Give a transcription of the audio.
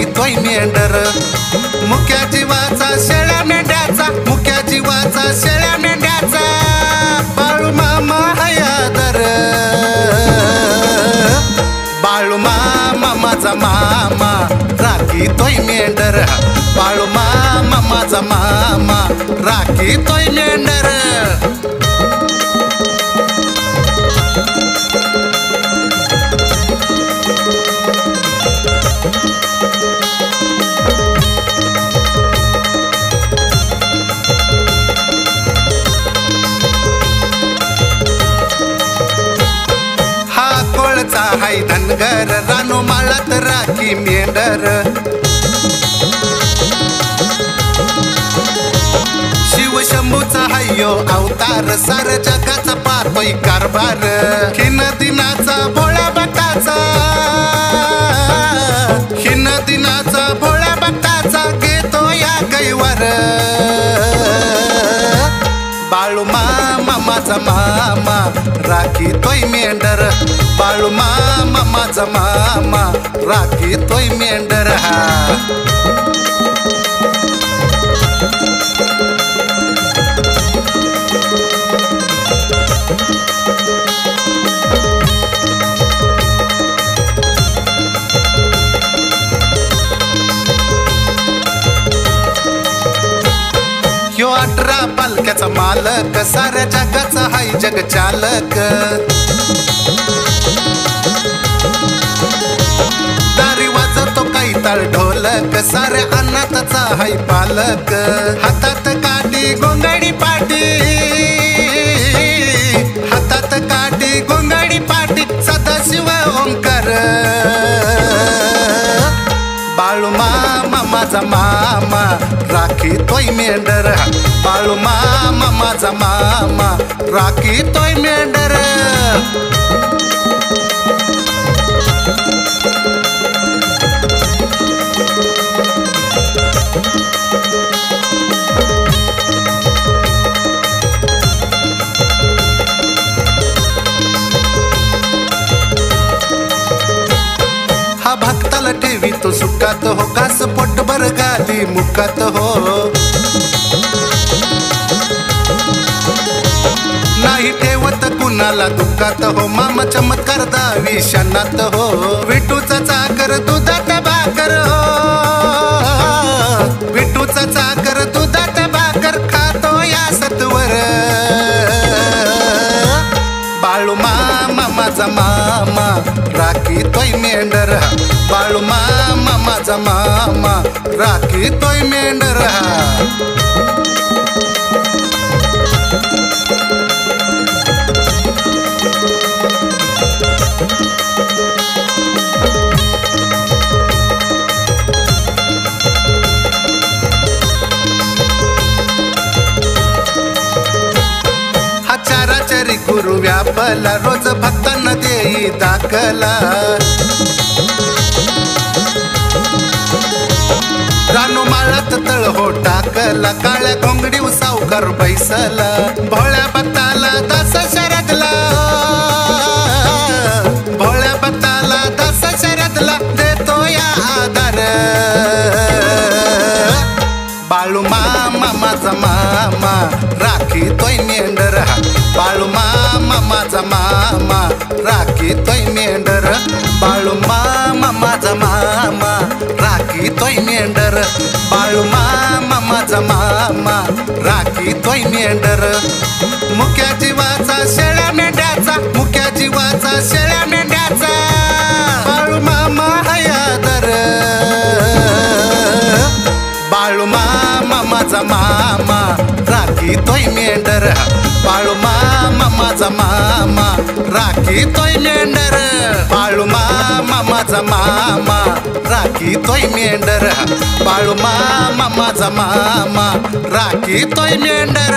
राखीतोय मेंढर मुक्या जीवाचा शेळ्या मेंढ्याचा मुक्या जीवाचा शेळ्या मेंढ्याचा बाळू मामा हयादर बाळू मामा माझा मामा राखीतोय मेंढर बाळू मामा माझा मामा राखीतोय मेंढर हाय धनगर रानो माळात राखी मेंढर शिव शंभूचा हायो अवतार सार जगाचा पाहतोय कारभार खिन दिनाचा भोळ्या भक्ताचा खिन दिनाचा भोळ्या भक्ताचा घेतो या कैवार बाळू मामा माझा मामा राखीतोय मेंढर बाळू मामा माझा मामा राखीतोय मेंढर ह्यो 18 पालख्याचा मालक साऱ्या जगाचा हाय जग चालक दारी वाजतो काही ताळ ढोलक साऱ्या अन्नाचा हाय पालक हातात काठी गोंगडी पाटी हातात काठी गोंगडी पाटी सदाशिव ओंकार बाळू मामा माझा मामा राखीतोय मेंढर बाळू मामा माझा मामा राखीतोय मेंढर हा भक्ताला ठेवी तो सुखात हो कास पोटभर गाली मुखात हो नाही ठेवत कुणाला दुखात हो मामा चमत्कार दावी शनात हो विठूचा चाकर दुधात भाकर हो विठूचा चाकर दुधात भाकर खातो या सत्वर बाळू मामा माझा मामा राखीतोय मेंढर बाळू मामा माझा मामा राखीतोय मेंढर हा चाराचारी गुरु व्यापला रोज भक्तांना देई दाखला रानो माळात तळ हो टाकला काळ्या घोंगडी सावकार बैसला भोळ्या भक्ताला दास शरदला भोळ्या भक्ताला दास शरदला देतो या आधार बाळू मामा माझा मामा राखीतोय मेंढर बाळू मामा माझा मामा राखीतोय मेंढर बाळू मामा माझा मामा राखीतोय मेंढर बाळू मामा माझा मामा राखीतोय मेंढर मुक्या जीवाचा शेळ्या मेंढ्याचा मुक्या जीवाचा शेळ्या मेंढ्याचा बाळू मामा हयादर बाळू मामा माझा मामा राखीतोय मेंढर बाळू मामा माझा मामा राखीतोय मेंढर बाळू मामा माझा मामा राखीतोय मेंढर बाळू मामा माझा मामा राखीतोय मेंढर